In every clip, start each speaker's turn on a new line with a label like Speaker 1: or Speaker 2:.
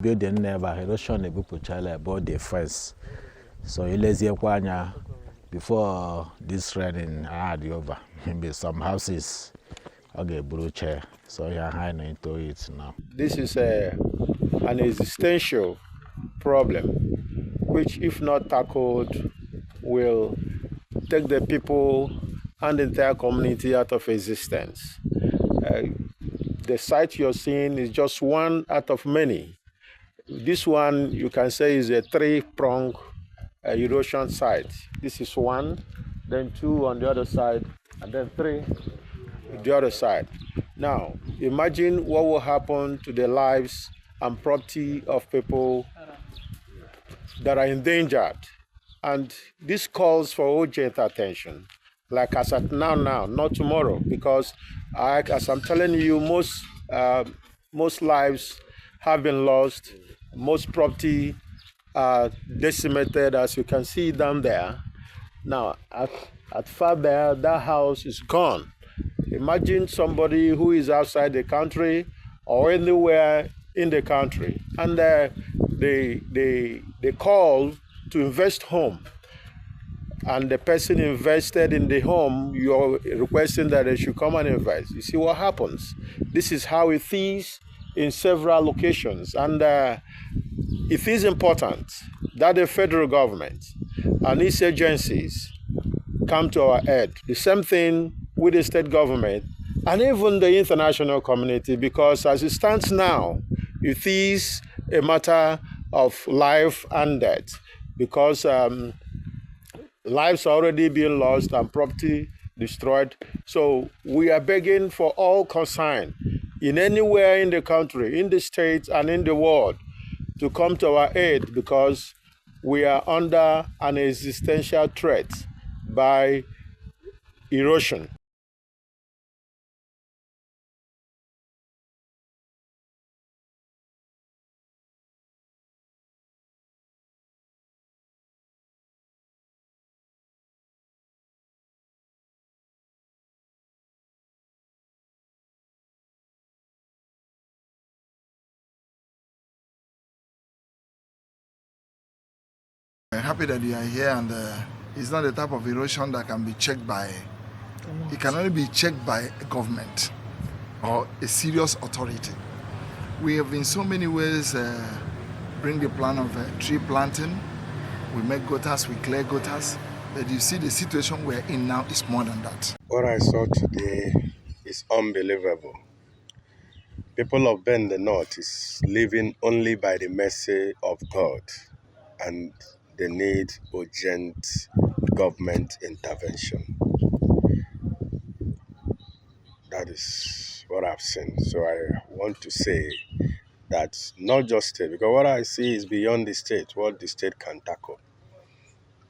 Speaker 1: Building never erosion a book about the fence. So lazy kwanya before this raining had over. Maybe some houses okay chair. So you're high into it now.
Speaker 2: This is an existential problem, which if not tackled will take the people and the entire community out of existence. The site you're seeing is just one out of many. This one, you can say, is a three-pronged erosion site. This is one, then two on the other side, and then three on the other side. Now, imagine what will happen to the lives and property of people that are endangered. And this calls for urgent attention, like as at now, not tomorrow, because as I'm telling you, most lives have been lost. Most property are decimated, as you can see down there. Now, at far there, that house is gone. Imagine somebody who is outside the country or anywhere in the country, and they call to invest home. And the person invested in the home, you're requesting that they should come and invest. You see what happens? This is how it is in several locations. And it is important that the federal government and its agencies come to our aid. The same thing with the state government and even the international community, because as it stands now, it is a matter of life and death, because lives are already being lost and property destroyed. So we are begging for all concerned in anywhere in the country, in the states, and in the world to come to our aid, because we are under an existential threat by erosion.
Speaker 3: I'm happy that you are here, and it's not the type of erosion that can be checked by, it can only be checked by a government or a serious authority. We have in so many ways bring the plan of tree planting, we make gutters, we clear gutters, but you see the situation we're in now is more than that.
Speaker 4: What I saw today is unbelievable. People of Bende North is living only by the mercy of God, and they need urgent government intervention. That is what I've seen. So I want to say that not just state, because what I see is beyond the state, what the state can tackle.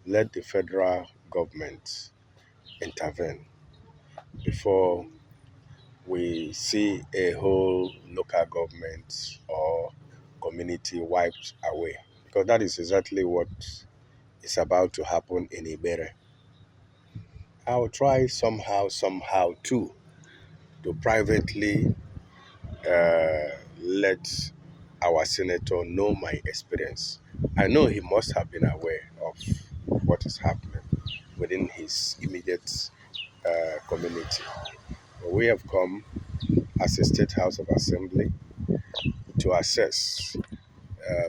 Speaker 4: Let the federal government intervene before we see a whole local government or community wiped away, because that is exactly what is about to happen in Ibere. I will try somehow too to privately let our senator know my experience. I know he must have been aware of what is happening within his immediate community. But we have come as a State House of Assembly to assess,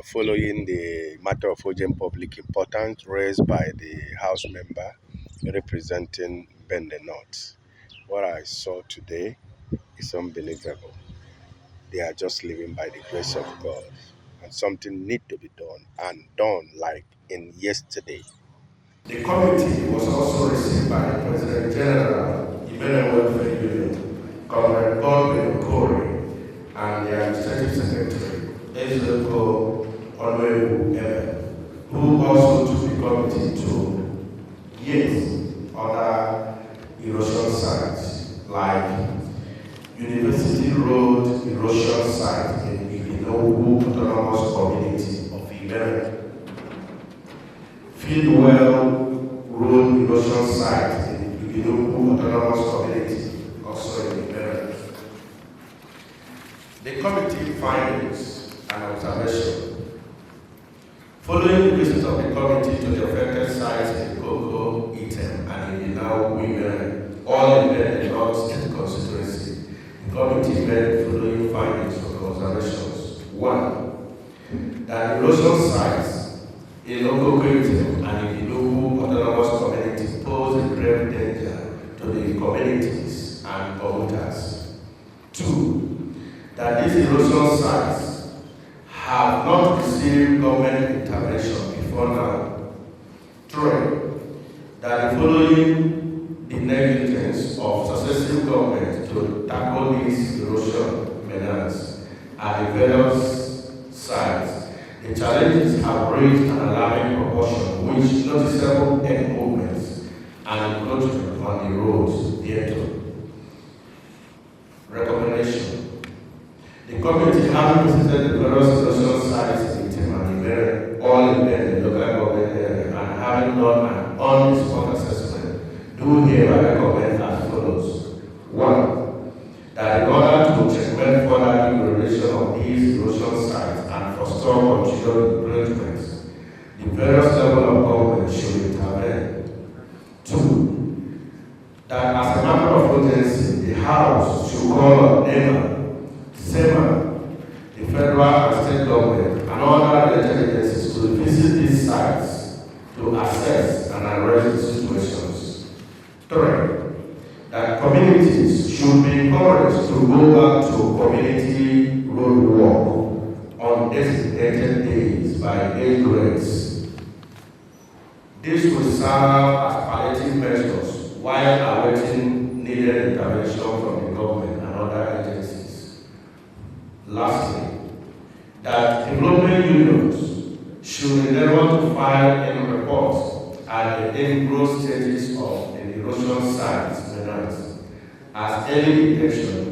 Speaker 4: following the matter of urgent public importance raised by the House member representing Bende North. What I saw today is unbelievable. They are just living by the grace of God, and something need to be done, and done like in yesterday.
Speaker 5: The committee was also received by the President General, ABIA Welfare Union, Comrade Bende North, and the Administrative Secretary, Ezeko Onwebu, who also took the committee to other erosion sites like University Road erosion site in Iginobu Autonomous Community of Ibere, Fieldwell Road erosion site in Iginobu Autonomous Community, also in Ibere. The committee findings and observations Following the visit of the committee to the affected sites in Koko, Item, and in the now women, all in Bende North State constituency, the committee made the following findings or observations. 1. That erosion sites in local Item and in the local autonomous community pose a grave danger to the communities and commuters. 2. That these erosion sites have not received government intervention before now. 3. That the following the negligence of successive governments to tackle these erosion menace at the various sites, the challenges have reached an alarming proportion, which noticeable end movements and encroachment on the roads thereto. Recommendation. The committee, having visited the various erosion sites in Timani, all in the local government area, and having done an on-the-spot assessment, do hereby recommend as follows. 1. That in order to prevent further degradation of these erosion sites and forestall continued improvements, the various levels of government should intervene. 2. That as a matter of urgency, the House should call on NEMA, SEMA, the federal and state government, and other related agencies to visit these sites to assess and address the situations. 3. That communities should be encouraged to go back to community road work on designated days by age grades. This will serve as palliative measures while awaiting needed intervention from the government and other agencies. Lastly, that development unions should endeavor to file any reports at the in-growth stages of the erosion sites as early detection